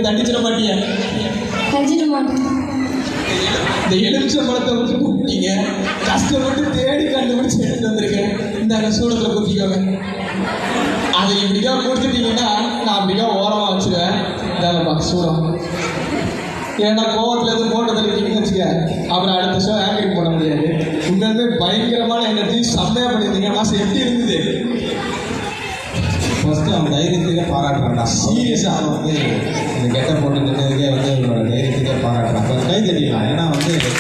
தண்டிச்சிட மாட்டியா? தண்டிச்சிட மாட்டேன். இந்த எலுமிச்சை பழத்தை வந்து குட்டிங்க கஷ்டப்பட்டு தேடி கண்டுபிடிச்சு எடுத்து வந்திருக்கேன். இந்த சூடத்தில் குத்திக்கோங்க. அதை இப்படிக்கா கொடுத்துட்டீங்கன்னா நான் அப்படிக்கா ஓரமாக வச்சுருவேன். இதாங்கப்பா சூடம். ஏன்னா கோவத்தில் எதுவும் போட்டு தள்ளிட்டீங்கன்னு வச்சுக்க, அப்புறம் அடுத்த ஷோ ஆக்டிங் பண்ண முடியாது. உண்மையுமே பயங்கரமான எனர்ஜி செம்மையாக பண்ணியிருந்தீங்க. மாசம் எப்படி இருந்தது? ஃபஸ்ட்டு அவன் தைரியத்துக்கே பாராட்டுறான்டா. சீரியஸாக அவன் வந்து இந்த கெட்ட போட்டு நின்றதுக்கே வந்து அவனோட தைரியத்துக்கே பாராட்டுறான். அப்போ கை தட்டிக்கலாம். ஏன்னா வந்து ஒரு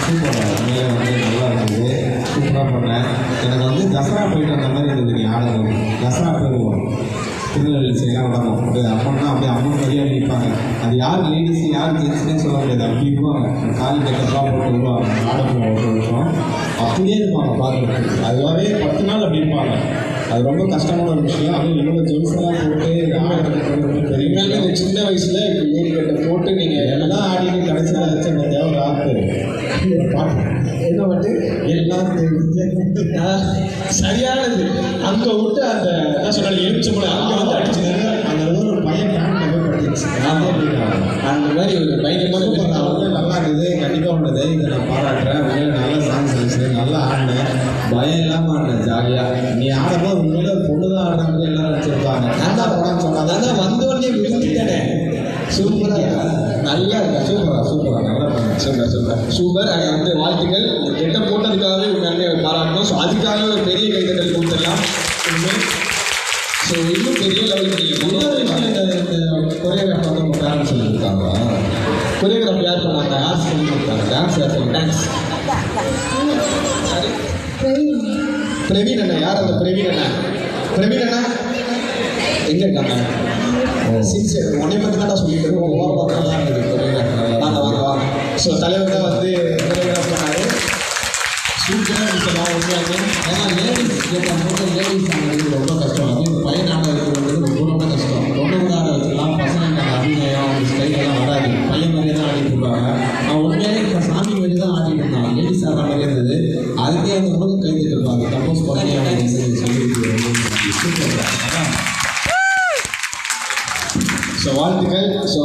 சூப்பராக உண்மையிலே வந்து நல்லா இருந்தது. சூப்பராக பண்ணேன். எனக்கு வந்து தசரா போயிட்டு அந்த மாதிரி இருந்தது. நீ ஆடணும் தசரா போயிடுவோம் திருநெல்வேலி சைடெலாம் விடணும். அம்மன்னா அப்படியே அம்மன் மாதிரியாக நிற்பாங்க. அது யார் லேடிஸ் யார் ஜென்ஸ்னே சொல்ல முடியாது. அப்படி இருப்பாங்க. கால் கட்டெல்லாம் போட்டு வருவாங்க. ஆடப்போ ஒரு வருஷம் அப்படியே இருப்பாங்க பார்க்குறதுக்கு. அதுவாகவே 10 நாள் அப்படி இருப்பாங்க. அது ரொம்ப கஷ்டமான ஒரு விஷயம். அதுவும் இவ்வளோ ஜென்ஸ்லாம் போட்டு பெரியமே சின்ன வயசில் ஏரி கட்டை போட்டு நீங்கள் எல்லாம் ஆடிட்டு கடைசியில் வச்ச பார்த்தியா ஒரு ஆப்பு பாட்டு என்ன வந்து எல்லாம் சரியானது. அங்கே விட்டு அந்த என்ன சொன்னாலும் எலுமிச்சம்பழம் அங்கே வந்து அடிச்சுது. அந்த ஒரு பையன் பேண்ட் படிச்சிருச்சு. அந்த மாதிரி ஒரு பயங்கரமான வந்து நல்லா இருக்குது. கண்டிப்பாக உன்னோட தைரியத்தை நான் பாராட்டுறேன். உண்மையில நல்ல சாங்ஸ் இருந்துச்சு. நல்லா ஆடினேன். பயம் இல்லாமல் ஆடினேன் ஜாலியாக. நீ ஆடும்போது உண்மையில பொண்ணு தான் ஆடினாங்க எல்லாரும் வச்சுருப்பாங்க. நான் தான் படம் சொன்னாங்க. அதான் வந்தவொடனே விரும்பிட்டேனே. சூப்பராக நல்லா இருக்கா? சூப்பராக நல்லா பண்ணேன். சூப்பர். அதை வந்து வாழ்த்துக்கள். கெட்ட போட்டதுக்காகவே உண்மையிலே பாராட்டணும். ஸோ அதுக்காக ஒரு பெரிய கைதட்டல் கொடுத்துடலாம். ஸோ இன்னும் பெரிய லெவலுக்கு நீங்கள் இன்னொரு விஷயம் இந்த கொரியோகிராஃபர் வந்து பேரண்ட்ஸ் சொல்லியிருக்காங்க. கொரியோகிராஃபி யார் பண்ணாங்க? டான்ஸ் பண்ணி கொடுத்தாங்க. டான்ஸ் யார் பண்ணி டான்ஸ் பிரவீன் அண்ணா. யார் அந்த பிரவீன் அண்ணா? பிரவீன் அண்ணா எங்க இருக்காங்க? சின்சியர் உன்னை பற்றி தான் சொல்லிட்டு இருக்கோம். நல்லா இருந்தது. வாங்க. ஸோ தலைவர் தான் வந்து கொரியோகிராஃப் பண்ணாரு. சூப்பராக இருந்துச்சுலாம் உண்மையாலுமே. ஏன்னா லேடிஸ் கேட்கும்போது லேடிஸ் ஆடுறது ரொம்ப கஷ்டம். அது பையன் ஆட வைக்கிறது ரொம்ப கஷ்டம். பொண்ணு கூட ஆட வச்சுக்கலாம். பசங்க அபிநயம் அந்த ஸ்டைலெல்லாம் வராது. பையன் மாதிரியே தான் ஆடிட்டு இருப்பாங்க. அவன் உண்மையாலே இப்போ சாமி மாதிரி தான் ஆடிட்டு இருந்தான். லேடிஸ் ஆடுற மாதிரியே இருந்தது. அதுக்கே அவங்க ரொம்ப கைது இருப்பாங்க. கம்போஸ் பண்ணி அவங்க சொல்லி ஸோ வாழ்த்துக்கள். ஸோ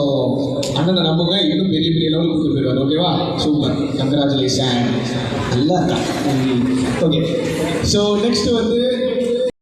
அண்ணனை நம்புங்க, இன்னும் பெரிய பெரிய லெவலுக்கு கொண்டு போயிடுவார். ஓகேவா? Super, congratulation. நல்லா இருக்கா. ஓகே. ஸோ நெக்ஸ்ட் வந்து